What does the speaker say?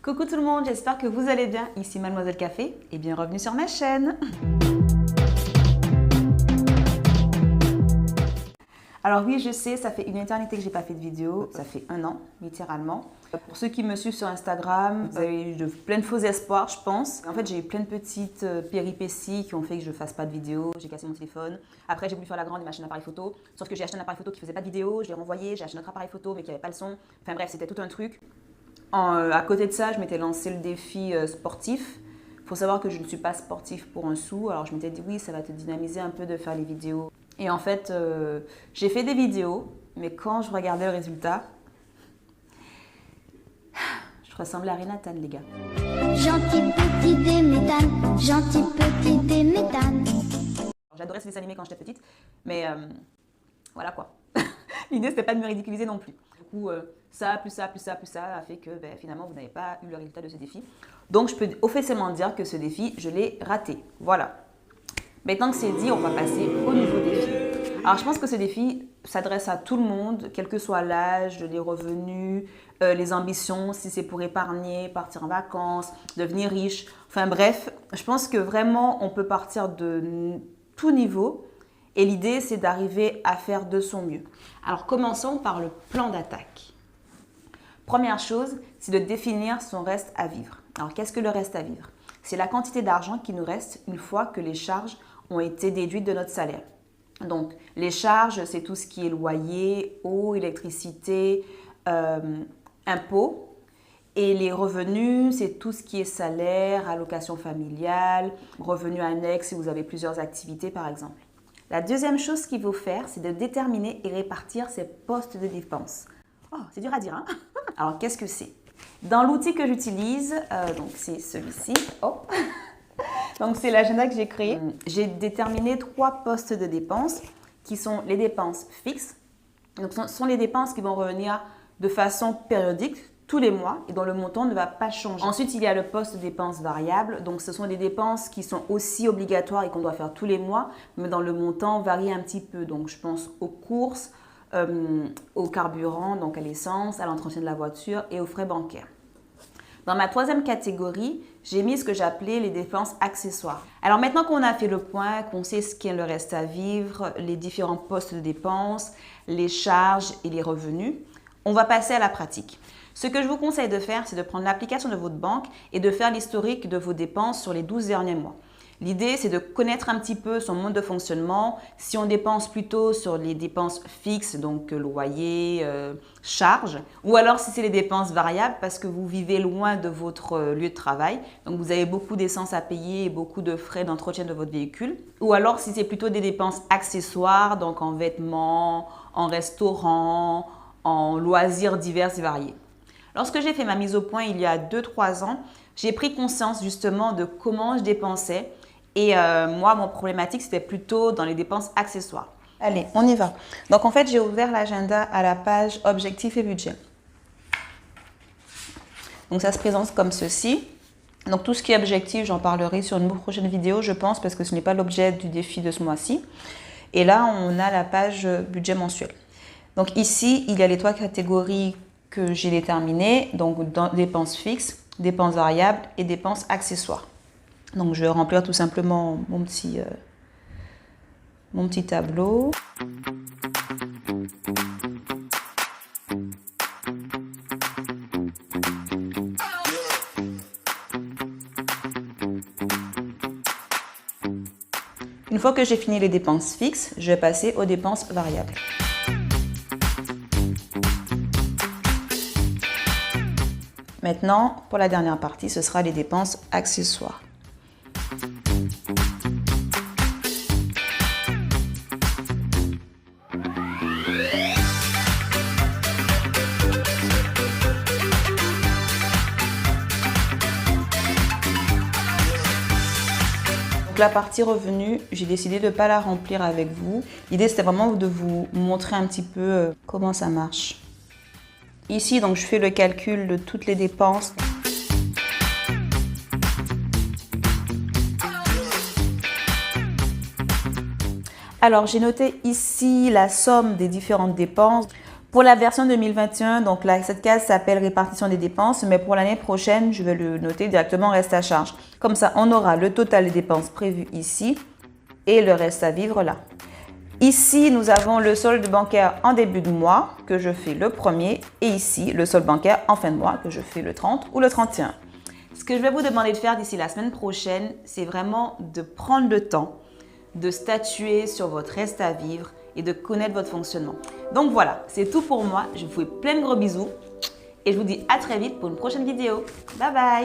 Coucou tout le monde, j'espère que vous allez bien. Ici Mademoiselle Café et bienvenue sur ma chaîne. Alors oui, je sais, ça fait une éternité que j'ai pas fait de vidéo. Ça fait 1 an, littéralement. Pour ceux qui me suivent sur Instagram, vous avez eu plein de faux espoirs, je pense. En fait, j'ai eu plein de petites péripéties qui ont fait que je ne fasse pas de vidéo. J'ai cassé mon téléphone. Après, j'ai voulu faire la grande et m'acheter un appareil photo. Sauf que j'ai acheté un appareil photo qui faisait pas de vidéo. Je l'ai renvoyé. J'ai acheté un autre appareil photo, mais qui n'avait pas le son. Enfin bref, c'était tout un truc. À côté de ça, je m'étais lancé le défi sportif. Il faut savoir que je ne suis pas sportif pour un sou. Alors, je m'étais dit, oui, ça va te dynamiser un peu de faire les vidéos. Et en fait, j'ai fait des vidéos, mais quand je regardais le résultat, je ressemblais à Renatan, les gars. Gentil petit Déméthane, gentil petit Déméthane. J'adorais ces dessins animés quand j'étais petite, mais voilà quoi. L'idée, c'était pas de me ridiculiser non plus. Du coup, ça, plus ça, plus ça, plus ça, a fait que finalement, vous n'avez pas eu le résultat de ce défi. Donc, je peux officiellement dire que ce défi, je l'ai raté. Voilà. Maintenant que c'est dit, on va passer au nouveau défi. Alors, je pense que ce défi s'adresse à tout le monde, quel que soit l'âge, les revenus, les ambitions, si c'est pour épargner, partir en vacances, devenir riche. Enfin bref, je pense que vraiment, on peut partir de tout niveau. Et l'idée, c'est d'arriver à faire de son mieux. Alors, commençons par le plan d'attaque. Première chose, c'est de définir son reste à vivre. Alors, qu'est-ce que le reste à vivre? C'est la quantité d'argent qui nous reste une fois que les charges ont été déduites de notre salaire. Donc, les charges, c'est tout ce qui est loyer, eau, électricité, impôts. Et les revenus, c'est tout ce qui est salaire, allocation familiale, revenus annexes si vous avez plusieurs activités, par exemple. La deuxième chose qu'il faut faire, c'est de déterminer et répartir ses postes de dépenses. Oh, c'est dur à dire, hein? Alors, qu'est-ce que c'est? Dans l'outil que j'utilise, donc c'est celui-ci. Oh. Donc, c'est l'agenda que j'ai créé. J'ai déterminé 3 postes de dépenses qui sont les dépenses fixes. Donc, ce sont les dépenses qui vont revenir de façon périodique, tous les mois, et dont le montant ne va pas changer. Ensuite, il y a le poste de dépenses variables. Donc, ce sont des dépenses qui sont aussi obligatoires et qu'on doit faire tous les mois, mais dont le montant varie un petit peu. Donc, je pense aux courses, au carburant, donc à l'essence, à l'entretien de la voiture et aux frais bancaires. Dans ma 3e catégorie, j'ai mis ce que j'appelais les dépenses accessoires. Alors maintenant qu'on a fait le point, qu'on sait ce qu'est le reste à vivre, les différents postes de dépenses, les charges et les revenus, on va passer à la pratique. Ce que je vous conseille de faire, c'est de prendre l'application de votre banque et de faire l'historique de vos dépenses sur les 12 derniers mois. L'idée, c'est de connaître un petit peu son mode de fonctionnement. Si on dépense plutôt sur les dépenses fixes, donc loyer, charges, ou alors si c'est les dépenses variables parce que vous vivez loin de votre lieu de travail, donc vous avez beaucoup d'essence à payer et beaucoup de frais d'entretien de votre véhicule, ou alors si c'est plutôt des dépenses accessoires, donc en vêtements, en restaurant, en loisirs divers et variés. Lorsque j'ai fait ma mise au point il y a 2-3 ans, j'ai pris conscience justement de comment je dépensais. Et moi, mon problématique, c'était plutôt dans les dépenses accessoires. Allez, on y va. Donc, en fait, j'ai ouvert l'agenda à la page Objectifs et budget. Donc, ça se présente comme ceci. Donc, tout ce qui est objectif, j'en parlerai sur une prochaine vidéo, je pense, parce que ce n'est pas l'objet du défi de ce mois-ci. Et là, on a la page budget mensuel. Donc, ici, il y a les 3 catégories que j'ai déterminées. Donc, dans dépenses fixes, dépenses variables et dépenses accessoires. Donc, je vais remplir tout simplement mon petit tableau. Une fois que j'ai fini les dépenses fixes, je vais passer aux dépenses variables. Maintenant, pour la dernière partie, ce sera les dépenses accessoires. Donc la partie revenus, j'ai décidé de ne pas la remplir avec vous. L'idée, c'était vraiment de vous montrer un petit peu comment ça marche. Ici, donc, je fais le calcul de toutes les dépenses. Alors, j'ai noté ici la somme des différentes dépenses. Pour la version 2021, donc là, cette case s'appelle répartition des dépenses, mais pour l'année prochaine, je vais le noter directement reste à charge. Comme ça, on aura le total des dépenses prévues ici et le reste à vivre là. Ici, nous avons le solde bancaire en début de mois que je fais le 1er et ici, le solde bancaire en fin de mois que je fais le 30 ou le 31. Ce que je vais vous demander de faire d'ici la semaine prochaine, c'est vraiment de prendre le temps de statuer sur votre reste à vivre et de connaître votre fonctionnement. Donc voilà, c'est tout pour moi. Je vous fais plein de gros bisous et je vous dis à très vite pour une prochaine vidéo. Bye bye!